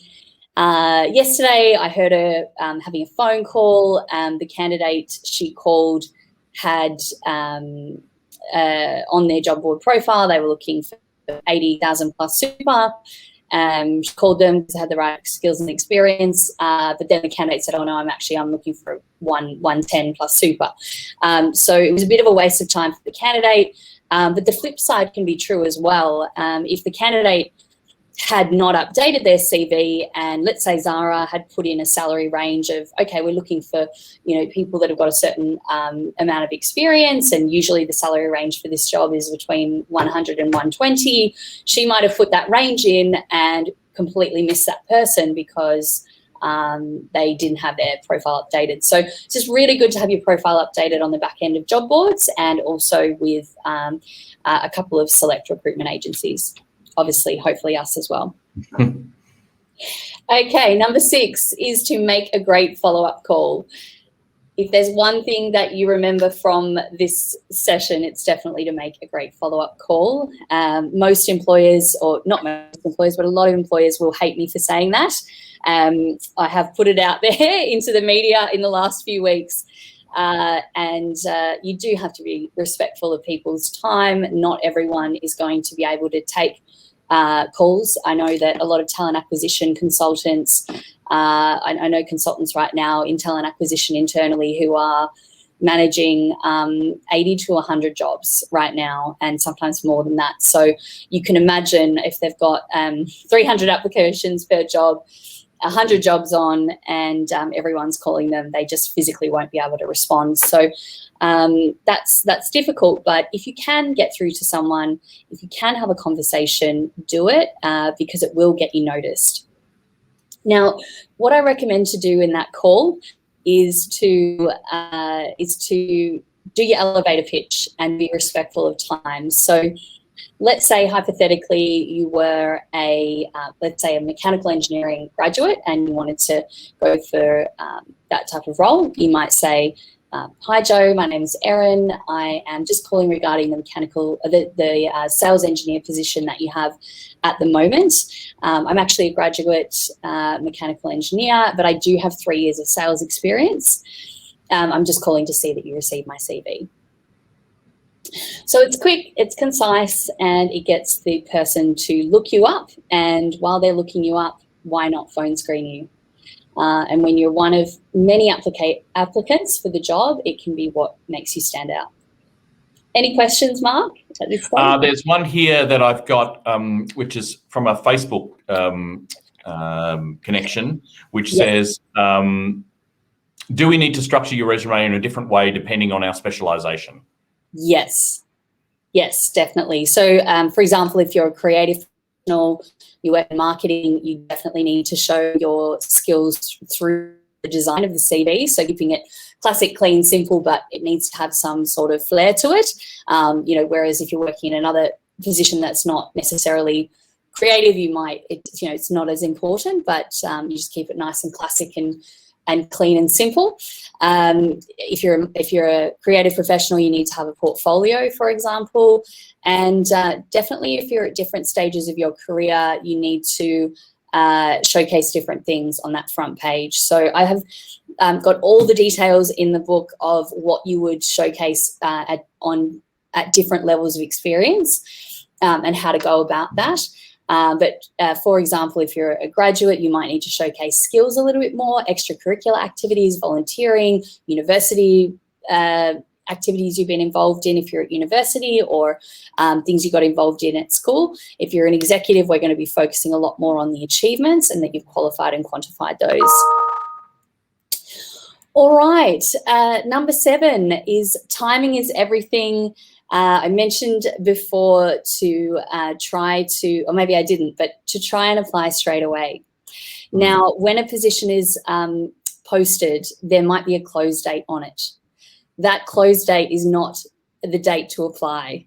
Yesterday, I heard her having a phone call. The candidate she called had on their job board profile, they were looking for 80,000 plus super. She called them because they had the right skills and experience, but then the candidate said, oh no, I'm looking for 110 plus super. So it was a bit of a waste of time for the candidate, but the flip side can be true as well. If the candidate had not updated their CV, and let's say Zara had put in a salary range of, okay, we're looking for, people that have got a certain amount of experience, and usually the salary range for this job is between 100 and 120. She might have put that range in and completely missed that person because they didn't have their profile updated. So it's just really good to have your profile updated on the back end of job boards and also with a couple of select recruitment agencies. Obviously, hopefully us as well. Okay, number 6 is to make a great follow-up call. If there's one thing that you remember from this session, it's definitely to make a great follow-up call. Most employers, or not most employers, but a lot of employers will hate me for saying that. I have put it out there into the media in the last few weeks. And you do have to be respectful of people's time. Not everyone is going to be able to take calls. I know that a lot of talent acquisition consultants, I know consultants right now in talent acquisition internally who are managing 80 to 100 jobs right now, and sometimes more than that. So you can imagine if they've got 300 applications per job, 100 jobs on, and everyone's calling them, they just physically won't be able to respond. So that's difficult, but if you can get through to someone, if you can have a conversation, do it because it will get you noticed. Now, what I recommend to do in that call is to do your elevator pitch and be respectful of time. So let's say hypothetically you were let's say a mechanical engineering graduate and you wanted to go for that type of role. You might say, hi Joe, my name is Erin. I am just calling regarding the sales engineer position that you have at the moment. I'm actually a graduate mechanical engineer, but I do have 3 years of sales experience. I'm just calling to see that you received my CV. So it's quick, it's concise, and it gets the person to look you up. And while they're looking you up, why not phone screen you? And when you're one of many applicants for the job, it can be what makes you stand out. Any questions, Mark, at this point? There's one here that I've got, which is from a Facebook connection, which says, do we need to structure your resume in a different way depending on our specialisation? Yes. Yes, definitely. So, for example, if you're a creative professional, you work in marketing, you definitely need to show your skills through the design of the CV. So keeping it classic, clean, simple, but it needs to have some sort of flair to it. Whereas if you're working in another position that's not necessarily creative, it's not as important, but you just keep it nice and classic and clean and simple. If you're a creative professional, you need to have a portfolio, for example. And definitely if you're at different stages of your career, you need to showcase different things on that front page. So I have got all the details in the book of what you would showcase at different levels of experience and how to go about that. For example, if you're a graduate, you might need to showcase skills a little bit more, extracurricular activities, volunteering, university activities you've been involved in if you're at university, or things you got involved in at school. If you're an executive, we're going to be focusing a lot more on the achievements and that you've qualified and quantified those. All right, number 7 is timing is everything. I mentioned before to try to, or maybe I didn't, but to try and apply straight away. Now, when a position is posted, there might be a close date on it. That close date is not the date to apply.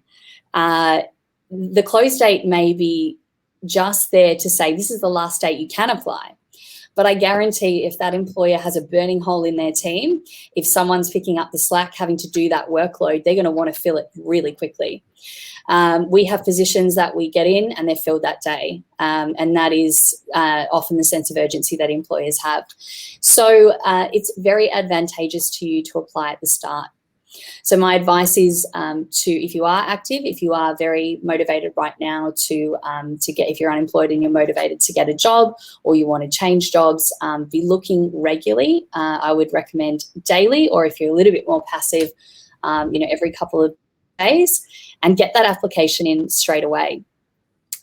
The close date may be just there to say this is the last date you can apply. But I guarantee if that employer has a burning hole in their team, if someone's picking up the slack, having to do that workload, they're going to want to fill it really quickly. We have positions that we get in and they're filled that day. And that is often the sense of urgency that employers have. So it's very advantageous to you to apply at the start. So my advice is if you are active, if you are very motivated right now to get, if you're unemployed and you're motivated to get a job or you want to change jobs, be looking regularly. I would recommend daily, or if you're a little bit more passive, every couple of days, and get that application in straight away.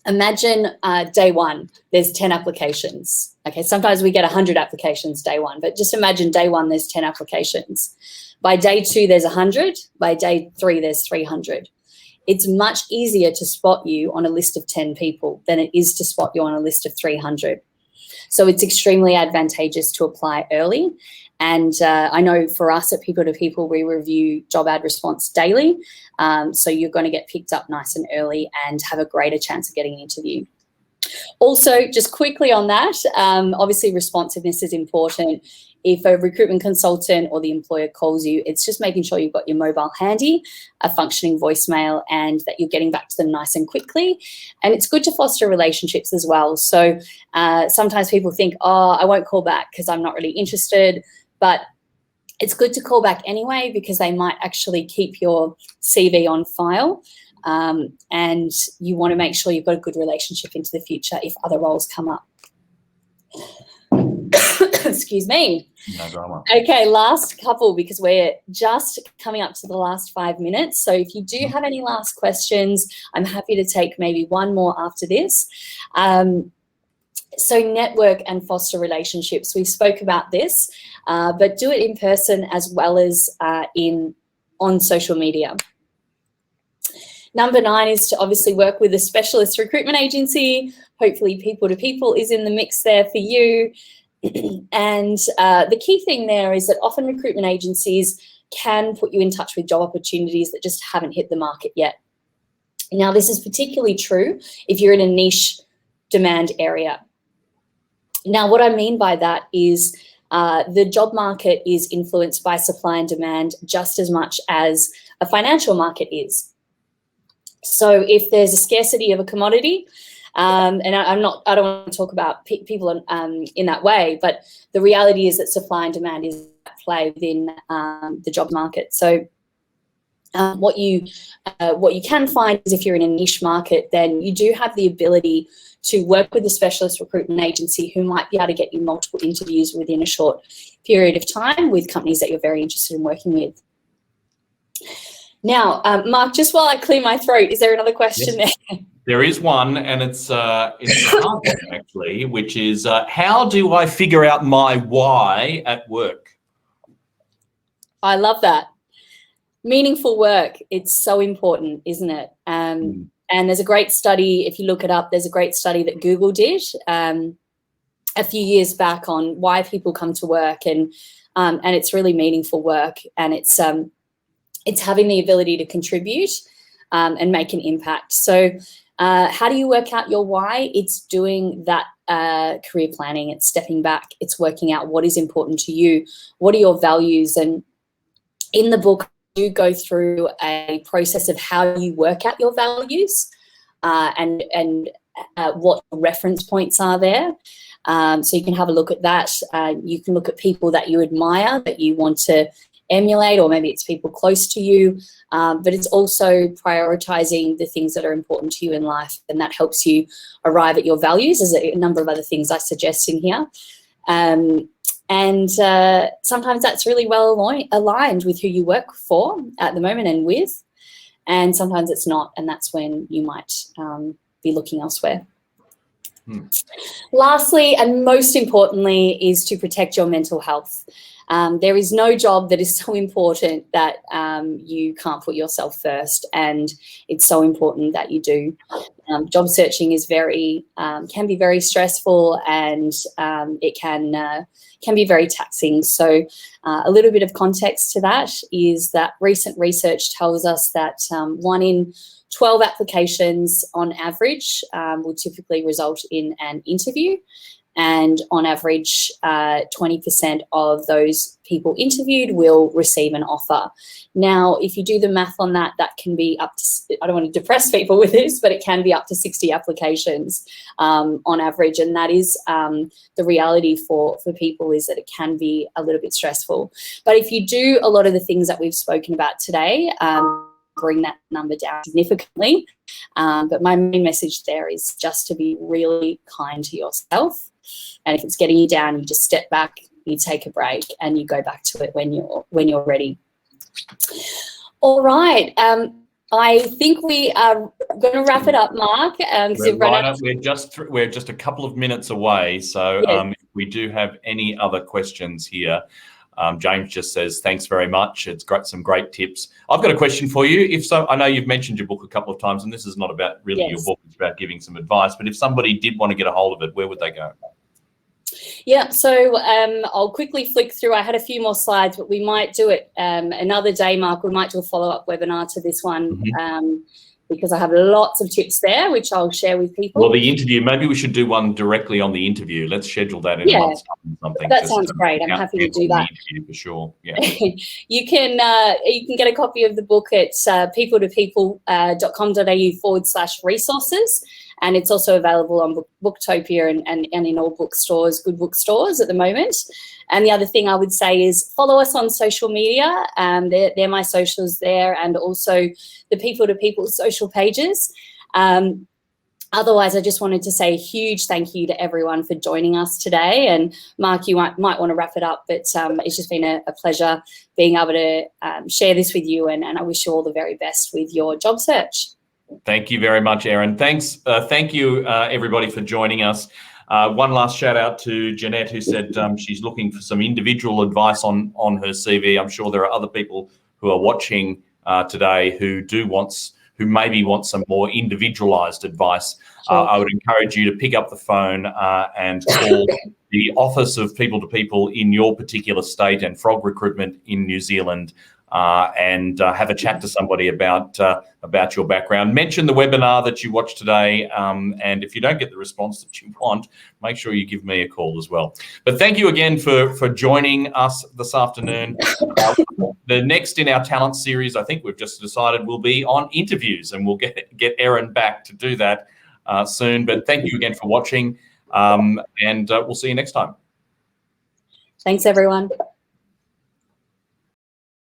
Imagine day one, there's 10 applications. Okay, sometimes we get 100 applications day one, but just imagine day one, there's 10 applications. By day 2, there's 100. By day 3, there's 300. It's much easier to spot you on a list of 10 people than it is to spot you on a list of 300. So it's extremely advantageous to apply early. And I know for us at P2P, we review job ad response daily. So you're going to get picked up nice and early and have a greater chance of getting an interview. Also, just quickly on that, obviously responsiveness is important. If a recruitment consultant or the employer calls you, it's just making sure you've got your mobile handy, a functioning voicemail, and that you're getting back to them nice and quickly. And it's good to foster relationships as well. So sometimes people think, oh, I won't call back because I'm not really interested. But it's good to call back anyway because they might actually keep your CV on file. And you want to make sure you've got a good relationship into the future if other roles come up. Excuse me. No drama. Okay, last couple because we're just coming up to the last 5 minutes. So if you do have any last questions, I'm happy to take maybe one more after this. So network and foster relationships. We spoke about this, but do it in person as well as on social media. Number 9 is to obviously work with a specialist recruitment agency. Hopefully P2P is in the mix there for you. And the key thing there is that often recruitment agencies can put you in touch with job opportunities that just haven't hit the market yet. Now, this is particularly true if you're in a niche demand area. Now, what I mean by that is the job market is influenced by supply and demand just as much as a financial market is. So if there's a scarcity of a commodity, and I don't want to talk about people in that way, but the reality is that supply and demand is at play within the job market. So what you can find is if you're in a niche market, then you do have the ability to work with a specialist recruitment agency who might be able to get you multiple interviews within a short period of time with companies that you're very interested in working with. Now, Mark, just while I clear my throat, is there another question there? There is one, and it's a hard one actually, which is how do I figure out my why at work? I love that. Meaningful work, it's so important, isn't it? And there's a great study, if you look it up, there's a great study that Google did a few years back on why people come to work, and it's really meaningful work, and it's having the ability to contribute and make an impact. So how do you work out your why? It's doing that career planning, it's stepping back, it's working out what is important to you, what are your values. And in the book, you go through a process of how you work out your values and what reference points are there. So you can have a look at that. You can look at people that you admire, that you want to emulate, or maybe it's people close to you, but it's also prioritizing the things that are important to you in life, and that helps you arrive at your values. There's a number of other things I suggest in here. And sometimes that's really well aligned with who you work for at the moment and with, and sometimes it's not, and that's when you might be looking elsewhere. Lastly, and most importantly, is to protect your mental health. There is no job that is so important that you can't put yourself first, and it's so important that you do. Job searching is can be very stressful, and it can be very taxing. So a little bit of context to that is that recent research tells us that 1 in 12 applications on average will typically result in an interview. And on average, 20% of those people interviewed will receive an offer. Now, if you do the math on that, that can be up to, I don't want to depress people with this, but it can be up to 60 applications on average. And that is the reality for people, is that it can be a little bit stressful. But if you do a lot of the things that we've spoken about today, bring that number down significantly. But my main message there is just to be really kind to yourself. And if it's getting you down, you just step back, you take a break, and you go back to it when you're ready. All right. I think we are going to wrap it up, Mark. We're just a couple of minutes away. So yes. If we do have any other questions here, James just says, thanks very much. It's got some great tips. I've got a question for you. If so, I know you've mentioned your book a couple of times, and this is not about really your book, it's about giving some advice. But if somebody did want to get a hold of it, where would they go? Yeah, so I'll quickly flick through. I had a few more slides, but we might do it another day, Mark. We might do a follow-up webinar to this one. Because I have lots of tips there, which I'll share with people. Well, the interview, maybe we should do one directly on the interview. Let's schedule that in a month's time or something. That sounds great. I'm happy to do that. For sure. Yeah. You can get a copy of the book at peopletopeople.com.au/resources. And it's also available on Booktopia and in all bookstores, good bookstores at the moment. And the other thing I would say is follow us on social media. They're my socials there, and also the People to People social pages. Otherwise, I just wanted to say a huge thank you to everyone for joining us today. And Mark, you might want to wrap it up, but it's just been a pleasure being able to share this with you. And I wish you all the very best with your job search. Thank you very much, Erin. Thanks. Thank you, everybody, for joining us. One last shout out to Jeanette, who said she's looking for some individual advice on her CV. I'm sure there are other people who are watching today who maybe want some more individualised advice. Sure. I would encourage you to pick up the phone and call the Office of People to People in your particular state and Frog Recruitment in New Zealand and have a chat to somebody about your background. Mention the webinar that you watched today, and if you don't get the response that you want, make sure you give me a call as well. But thank you again for joining us this afternoon. The next in our talent series, I think we've just decided, will be on interviews, and we'll get Erin back to do that soon. But thank you again for watching, and we'll see you next time. Thanks, everyone.